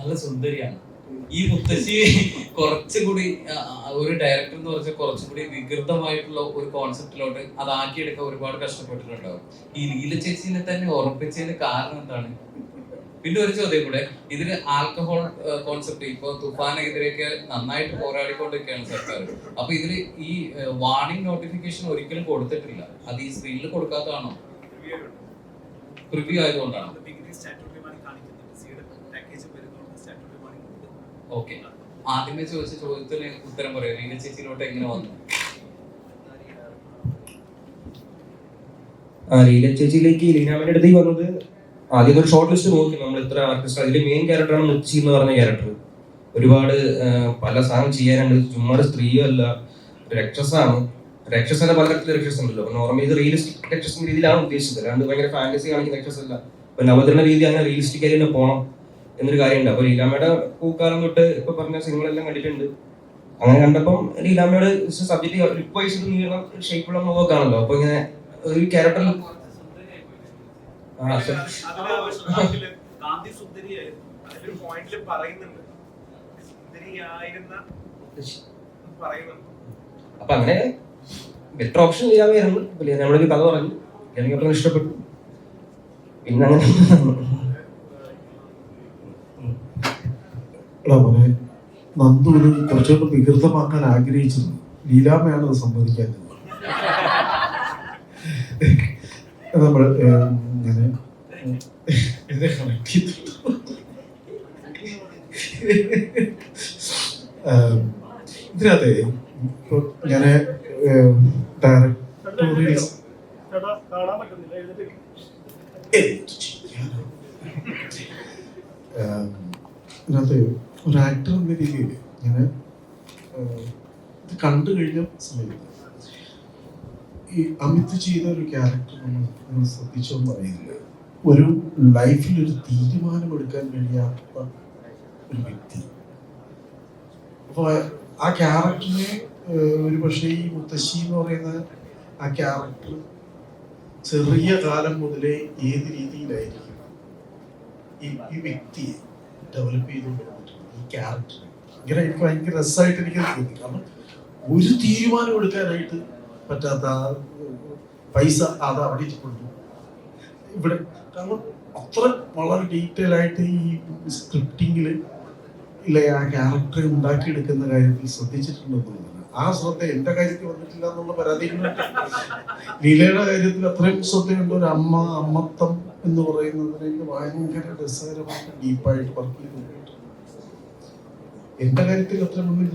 നല്ല സുന്ദരിയാണ്. ഈ മുത്തശ്ശി കുറച്ചുകൂടി ഒരു ഡയറക്ടർ എന്ന് പറഞ്ഞാൽ കുറച്ചുകൂടി വികൃതമായിട്ടുള്ള ഒരു കോൺസെപ്റ്റിലോട്ട് അതാക്കിയെടുക്കാൻ ഒരുപാട് കഷ്ടപ്പെട്ടിട്ടുണ്ടാവും. ഈ ലീല ചേച്ചിനെ തന്നെ ഉറപ്പിച്ചതിന് കാരണം എന്താണ്? പിന്നെ ഒരു ചോദ്യം കൂടെ, ഇതില് ആൽക്കഹോൾ കോൺസെപ്റ്റ് ഇപ്പൊ തുഫാനെതിരെയൊക്കെ നന്നായിട്ട് പോരാടിക്കൊണ്ടിരിക്കുകയാണ് സർക്കാർ. അപ്പൊ ഇതില് ഈ വാർണിംഗ് നോട്ടിഫിക്കേഷൻ ഒരിക്കലും കൊടുത്തിട്ടില്ല. അത് ഈ സ്ക്രീനിൽ കൊടുക്കാത്തതാണോ? പ്രിവ്യൂ ആയതുകൊണ്ടാണ്. ഓക്കെ, ആദ്യമേ ചോദിച്ച ചോദ്യത്തിന് ഉത്തരം പറയാം. ലീല ചേച്ചിയിലോട്ട് എങ്ങനെ വന്നു? ലീല ചേച്ചിയിലേക്ക് ലീനാമിന്റെ അടുത്തേക്ക് വന്നത് ആദ്യം ഒരു ഷോർട്ട് ലിസ്റ്റ് നോക്കി നമ്മൾ ഇത്ര ആർട്ടിസ്റ്റ്. അതിൽ മെയിൻ ക്യാരക്ടറാണ് മുച്ചി എന്ന് പറഞ്ഞ ക്യാരക്ടർ. ഒരുപാട് പല സാധനം ചെയ്യാനുണ്ട്. ചുമ്മാ സ്ത്രീയോ അല്ല, രക്ഷസാണ്. രക്ഷസനെ പലതരത്തിലെ രക്ഷസുണ്ടല്ലോ. നോർമലി ഇത് റിയലിസ്റ്റിക് രക്ഷസിന്റെ രീതിയിലാണ് ഉദ്ദേശിച്ചത്, അല്ലാണ്ട് ഭയങ്കര ഫാന്റസി കാണിക്കുന്ന രക്ഷസല്ല. ഇപ്പൊ നവതരണ രീതി അങ്ങനെ റിയലിസ്റ്റിക് ആയി തന്നെ പോകണം എന്നൊരു കാര്യമുണ്ട്. അപ്പൊ ലീലാമ്മയുടെ പൂക്കാലം തൊട്ട് ഇപ്പൊ പറഞ്ഞ സിനിമകളെല്ലാം കണ്ടിട്ടുണ്ട്. അങ്ങനെ കണ്ടപ്പം ലീലാമ്മയുടെ സബ്ജക്ട് ലുക്ക് വൈസ് നീളം ഷേപ്പുള്ള നോക്കാണല്ലോ. അപ്പൊ ഇങ്ങനെ ഒരു ക്യാരക്ടറിൽ അപ്പൊ അങ്ങനെ ബെറ്റർ ഓപ്ഷൻ ലീലാമ്മയായിരുന്നു. നമ്മുടെ ഒരു കഥ പറഞ്ഞു, എനിക്ക് അപ്പൊ ഇഷ്ടപ്പെട്ടു. പിന്നെ അങ്ങനെ നന്ദു ഇത് കുറച്ചുകൂടെ വികൃതമാക്കാൻ ആഗ്രഹിച്ചിരുന്നു. ലീലാമ്മയാണ് അത് സമ്മതിക്കാൻ. നമ്മൾ ഇങ്ങനെ കണക്ട് ചെയ്തിട്ടു. ഇതിനകത്തെ ഇപ്പൊ ഞാൻ ഡയറക്ടോറിയൽ ഇതിനകത്ത് ഒരു ആക്ടർ എന്ന രീതിയിൽ ഞാൻ ഇത് കണ്ടു കഴിഞ്ഞ സമയത്ത് ഈ അമിത് ചെയ്ത ഒരു ക്യാരക്ടർ നമ്മൾ ശ്രദ്ധിച്ചോന്ന് പറയുന്നത്, ഒരു ലൈഫിൽ ഒരു തീരുമാനമെടുക്കാൻ കഴിയാത്ത ഒരു വ്യക്തി. അപ്പൊ ആ ക്യാരക്ടറിനെ ഒരു പക്ഷേ ഈ മുത്തശ്ശി എന്ന് പറയുന്ന ആ ക്യാരക്ടർ ചെറിയ കാലം മുതലേ ഏത് രീതിയിലായിരിക്കും ഈ വ്യക്തിയെ ഡെവലപ്പ് ചെയ്തുകൊണ്ട് ഈ ക്യാരക്ടർ ഇങ്ങനെ എനിക്ക് ഭയങ്കര രസമായിട്ട് എനിക്ക് തോന്നി. കാരണം ഒരു തീരുമാനം എടുക്കാനായിട്ട് പറ്റാത്ത പൈസ അത് അവിടെ കൊണ്ടു ഇവിടെ. കാരണം അത്ര വളരെ ഡീറ്റെയിൽ ആയിട്ട് ഈ സ്ക്രിപ്റ്റിങ്ങിൽ ഇല്ല ആ ക്യാരക്ടർ ഉണ്ടാക്കിയെടുക്കുന്ന കാര്യത്തിൽ ശ്രദ്ധിച്ചിട്ടുണ്ടെന്നുള്ളതാണ്. ആ ശ്രദ്ധ എന്റെ കാര്യത്തിൽ വന്നിട്ടില്ല എന്നുള്ള പരാതി. ലീലയുടെ കാര്യത്തിൽ അത്രയും ശ്രദ്ധയുണ്ട്. ഒരു അമ്മത്തം എന്ന് പറയുന്നതിലേക്ക് ഭയങ്കര രസകരമായിട്ട് ഡീപ്പായിട്ട് വർക്ക് ചെയ്തിട്ടുണ്ട്. എന്റെ കാര്യത്തിൽ അത്ര മുന്നിൽ